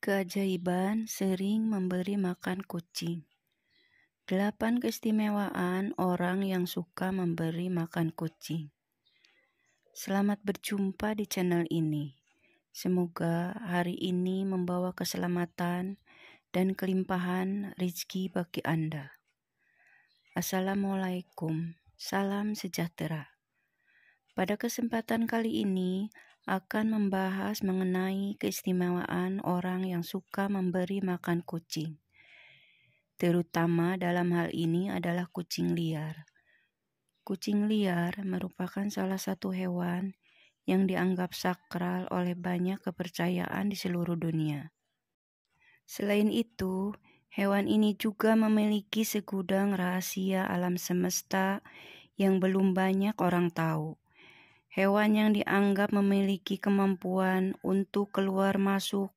Keajaiban sering memberi makan kucing. 8 keistimewaan orang yang suka memberi makan kucing. Selamat berjumpa di channel ini. Semoga hari ini membawa keselamatan dan kelimpahan rezeki bagi Anda. Assalamualaikum, salam sejahtera. Pada kesempatan kali ini akan membahas mengenai keistimewaan orang yang suka memberi makan kucing. Terutama dalam hal ini adalah kucing liar. Kucing liar merupakan salah satu hewan yang dianggap sakral oleh banyak kepercayaan di seluruh dunia. Selain itu, hewan ini juga memiliki segudang rahasia alam semesta yang belum banyak orang tahu. Hewan yang dianggap memiliki kemampuan untuk keluar masuk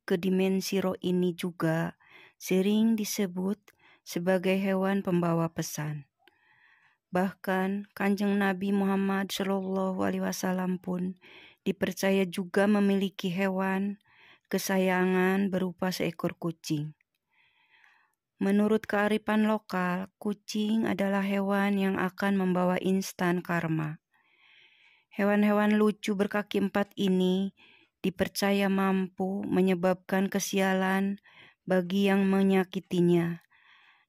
ke dimensi roh ini juga sering disebut sebagai hewan pembawa pesan. Bahkan Kanjeng Nabi Muhammad SAW pun dipercaya juga memiliki hewan kesayangan berupa seekor kucing. Menurut kearifan lokal, kucing adalah hewan yang akan membawa instan karma. Hewan-hewan lucu berkaki 4 ini dipercaya mampu menyebabkan kesialan bagi yang menyakitinya,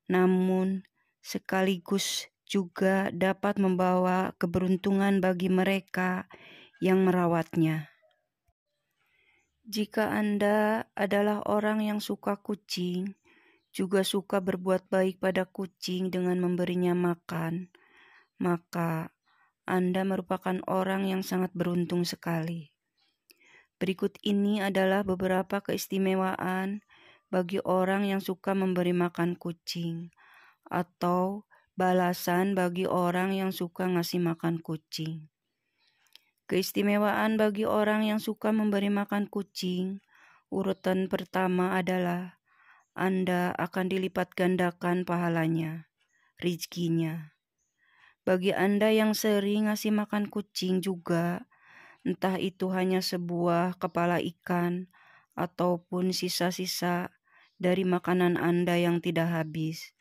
namun sekaligus juga dapat membawa keberuntungan bagi mereka yang merawatnya. Jika Anda adalah orang yang suka kucing, juga suka berbuat baik pada kucing dengan memberinya makan, maka Anda merupakan orang yang sangat beruntung sekali. Berikut ini adalah beberapa keistimewaan bagi orang yang suka memberi makan kucing, atau balasan bagi orang yang suka ngasih makan kucing. Keistimewaan bagi orang yang suka memberi makan kucing, urutan pertama adalah Anda akan dilipat gandakan pahalanya, rezekinya. Bagi Anda yang sering ngasih makan kucing juga, entah itu hanya sebuah kepala ikan ataupun sisa-sisa dari makanan Anda yang tidak habis,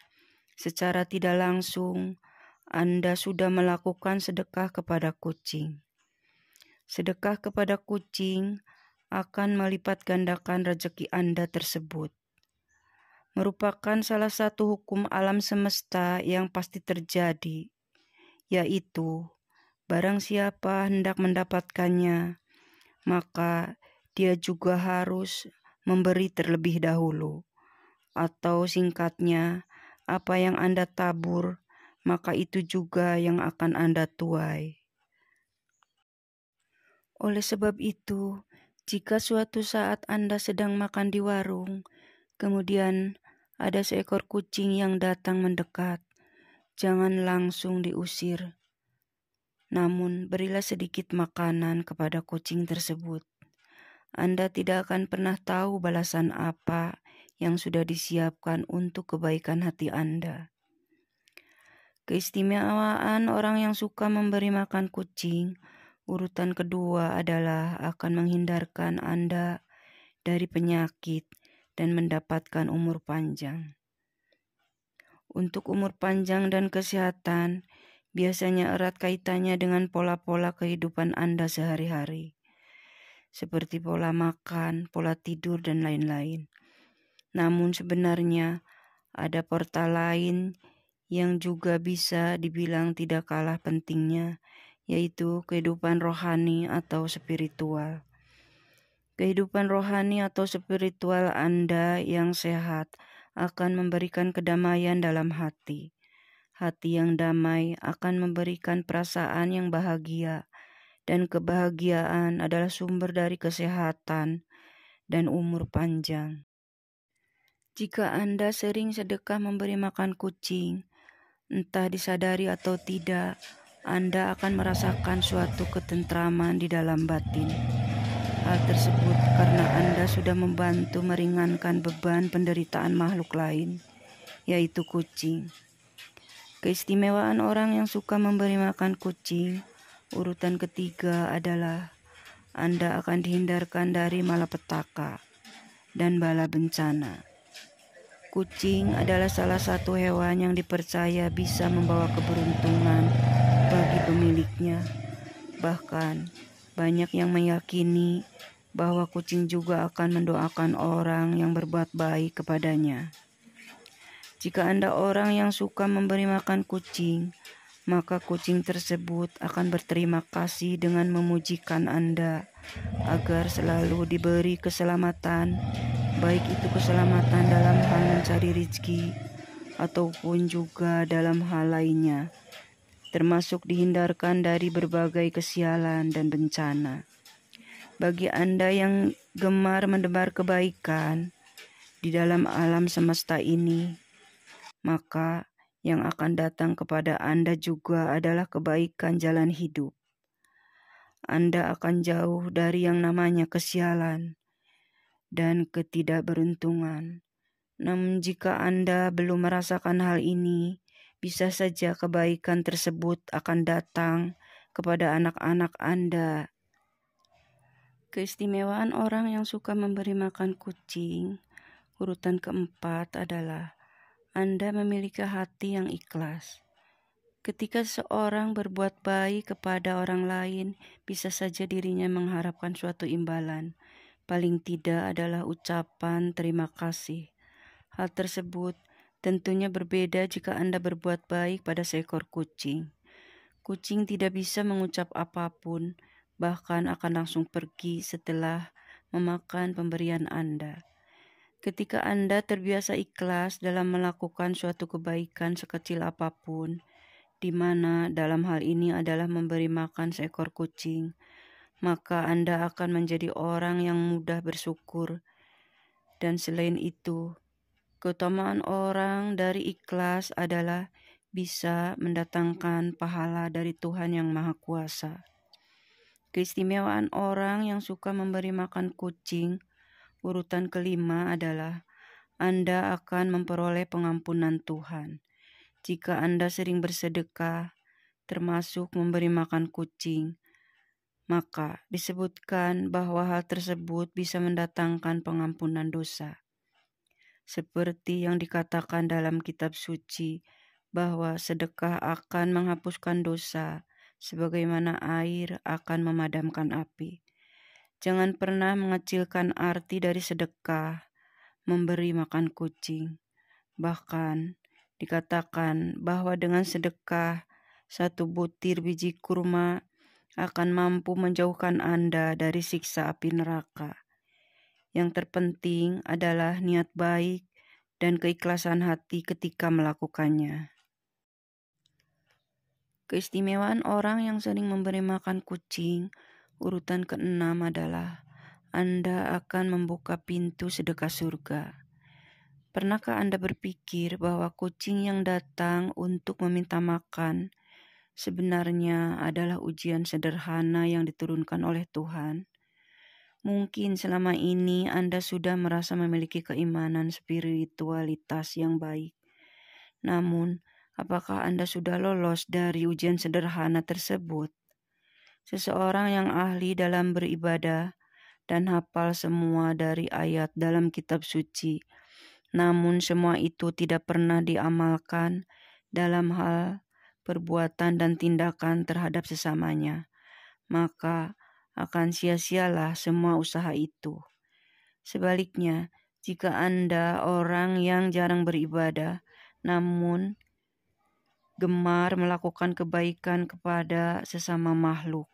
secara tidak langsung Anda sudah melakukan sedekah kepada kucing. Sedekah kepada kucing akan melipat gandakan rezeki Anda tersebut. Merupakan salah satu hukum alam semesta yang pasti terjadi, yaitu barang siapa hendak mendapatkannya, maka dia juga harus memberi terlebih dahulu. Atau singkatnya, apa yang Anda tabur, maka itu juga yang akan Anda tuai. Oleh sebab itu, jika suatu saat Anda sedang makan di warung, kemudian ada seekor kucing yang datang mendekat, jangan langsung diusir. Namun, berilah sedikit makanan kepada kucing tersebut. Anda tidak akan pernah tahu balasan apa yang sudah disiapkan untuk kebaikan hati Anda. Keistimewaan orang yang suka memberi makan kucing, urutan kedua adalah akan menghindarkan Anda dari penyakit dan mendapatkan umur panjang. Untuk umur panjang dan kesehatan, biasanya erat kaitannya dengan pola-pola kehidupan Anda sehari-hari, seperti pola makan, pola tidur, dan lain-lain. Namun sebenarnya ada portal lain yang juga bisa dibilang tidak kalah pentingnya, yaitu kehidupan rohani atau spiritual. Kehidupan rohani atau spiritual Anda yang sehat akan memberikan kedamaian dalam hati. Hati yang damai akan memberikan perasaan yang bahagia, dan kebahagiaan adalah sumber dari kesehatan dan umur panjang. Jika Anda sering sedekah memberi makan kucing, entah disadari atau tidak, Anda akan merasakan suatu ketentraman di dalam batin. Hal tersebut karena Anda sudah membantu meringankan beban penderitaan makhluk lain, yaitu kucing. Keistimewaan orang yang suka memberi makan kucing, urutan ketiga adalah Anda akan dihindarkan dari malapetaka. dan bala bencana. Kucing adalah salah satu hewan yang dipercaya bisa membawa keberuntungan bagi pemiliknya. Bahkan, banyak yang meyakini bahwa kucing juga akan mendoakan orang yang berbuat baik kepadanya. Jika Anda orang yang suka memberi makan kucing, maka kucing tersebut akan berterima kasih dengan memujikan Anda agar selalu diberi keselamatan, baik itu keselamatan dalam hal mencari rezeki ataupun juga dalam hal lainnya, termasuk dihindarkan dari berbagai kesialan dan bencana. Bagi Anda yang gemar menebar kebaikan di dalam alam semesta ini, maka yang akan datang kepada Anda juga adalah kebaikan jalan hidup. Anda akan jauh dari yang namanya kesialan dan ketidakberuntungan. Namun jika Anda belum merasakan hal ini, bisa saja kebaikan tersebut akan datang kepada anak-anak Anda. Keistimewaan orang yang suka memberi makan kucing, urutan keempat adalah Anda memiliki hati yang ikhlas. Ketika seorang berbuat baik kepada orang lain, bisa saja dirinya mengharapkan suatu imbalan. Paling tidak adalah ucapan terima kasih. Hal tersebut tentunya berbeda jika Anda berbuat baik pada seekor kucing. Kucing tidak bisa mengucap apapun, bahkan akan langsung pergi setelah memakan pemberian Anda. Ketika Anda terbiasa ikhlas dalam melakukan suatu kebaikan sekecil apapun, di mana dalam hal ini adalah memberi makan seekor kucing, maka Anda akan menjadi orang yang mudah bersyukur. Dan selain itu, keutamaan orang dari ikhlas adalah bisa mendatangkan pahala dari Tuhan yang Maha Kuasa. Keistimewaan orang yang suka memberi makan kucing, urutan kelima adalah Anda akan memperoleh pengampunan Tuhan. Jika Anda sering bersedekah, termasuk memberi makan kucing, maka disebutkan bahwa hal tersebut bisa mendatangkan pengampunan dosa. Seperti yang dikatakan dalam kitab suci, bahwa sedekah akan menghapuskan dosa, sebagaimana air akan memadamkan api. Jangan pernah mengecilkan arti dari sedekah, memberi makan kucing. Bahkan, dikatakan bahwa dengan sedekah, 1 butir biji kurma akan mampu menjauhkan Anda dari siksa api neraka. Yang terpenting adalah niat baik dan keikhlasan hati ketika melakukannya. Keistimewaan orang yang sering memberi makan kucing, urutan keenam adalah Anda akan membuka pintu sedekah surga. Pernahkah Anda berpikir bahwa kucing yang datang untuk meminta makan sebenarnya adalah ujian sederhana yang diturunkan oleh Tuhan? Mungkin selama ini Anda sudah merasa memiliki keimanan spiritualitas yang baik. Namun, apakah Anda sudah lolos dari ujian sederhana tersebut? Seseorang yang ahli dalam beribadah dan hafal semua dari ayat dalam kitab suci, namun semua itu tidak pernah diamalkan dalam hal perbuatan dan tindakan terhadap sesamanya, maka akan sia-sialah semua usaha itu. Sebaliknya, jika Anda orang yang jarang beribadah, namun gemar melakukan kebaikan kepada sesama makhluk,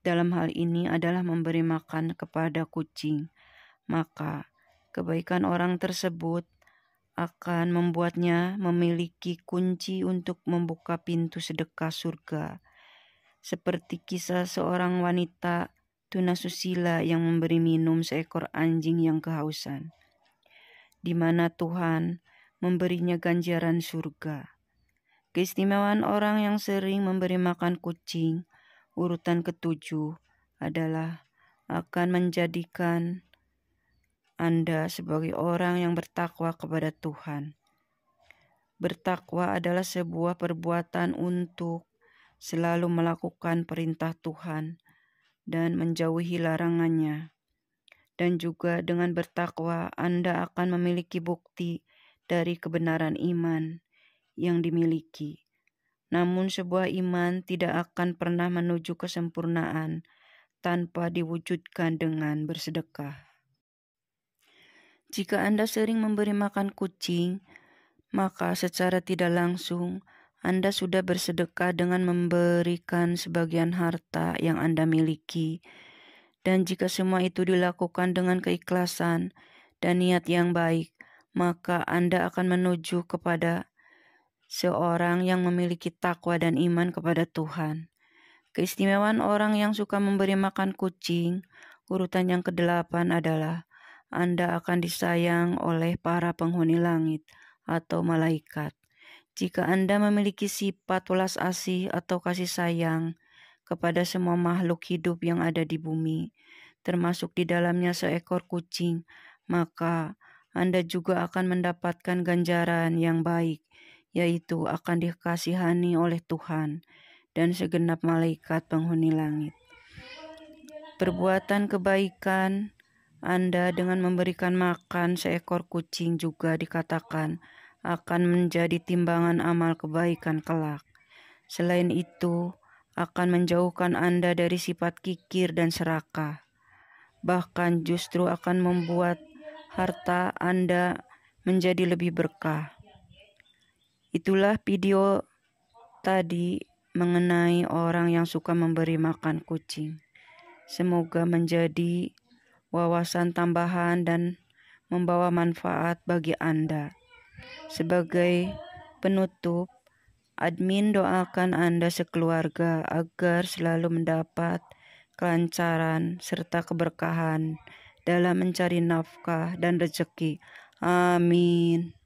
dalam hal ini adalah memberi makan kepada kucing, maka kebaikan orang tersebut akan membuatnya memiliki kunci untuk membuka pintu sedekah surga. Seperti kisah seorang wanita tunasusila yang memberi minum seekor anjing yang kehausan, di mana Tuhan memberinya ganjaran surga. Keistimewaan orang yang sering memberi makan kucing, urutan ketujuh adalah akan menjadikan Anda sebagai orang yang bertakwa kepada Tuhan. Bertakwa adalah sebuah perbuatan untuk selalu melakukan perintah Tuhan dan menjauhi larangannya. dan juga dengan bertakwa Anda akan memiliki bukti dari kebenaran iman yang dimiliki. Namun sebuah iman tidak akan pernah menuju kesempurnaan tanpa diwujudkan dengan bersedekah. Jika Anda sering memberi makan kucing, maka secara tidak langsung Anda sudah bersedekah dengan memberikan sebagian harta yang Anda miliki. Dan jika semua itu dilakukan dengan keikhlasan dan niat yang baik, maka Anda akan menuju kepada seorang yang memiliki takwa dan iman kepada Tuhan. Keistimewaan orang yang suka memberi makan kucing, urutan yang ke-8 adalah Anda akan disayang oleh para penghuni langit atau malaikat. Jika Anda memiliki sifat welas asih atau kasih sayang kepada semua makhluk hidup yang ada di bumi, termasuk di dalamnya seekor kucing, maka Anda juga akan mendapatkan ganjaran yang baik, yaitu akan dikasihani oleh Tuhan dan segenap malaikat penghuni langit. Perbuatan kebaikan Anda dengan memberikan makan seekor kucing juga dikatakan akan menjadi timbangan amal kebaikan kelak. Selain itu, akan menjauhkan Anda dari sifat kikir dan serakah. Bahkan justru akan membuat harta Anda menjadi lebih berkah. Itulah video tadi mengenai orang yang suka memberi makan kucing. Semoga menjadi wawasan tambahan dan membawa manfaat bagi Anda. Sebagai penutup, admin doakan Anda sekeluarga agar selalu mendapat kelancaran serta keberkahan dalam mencari nafkah dan rezeki. Amin.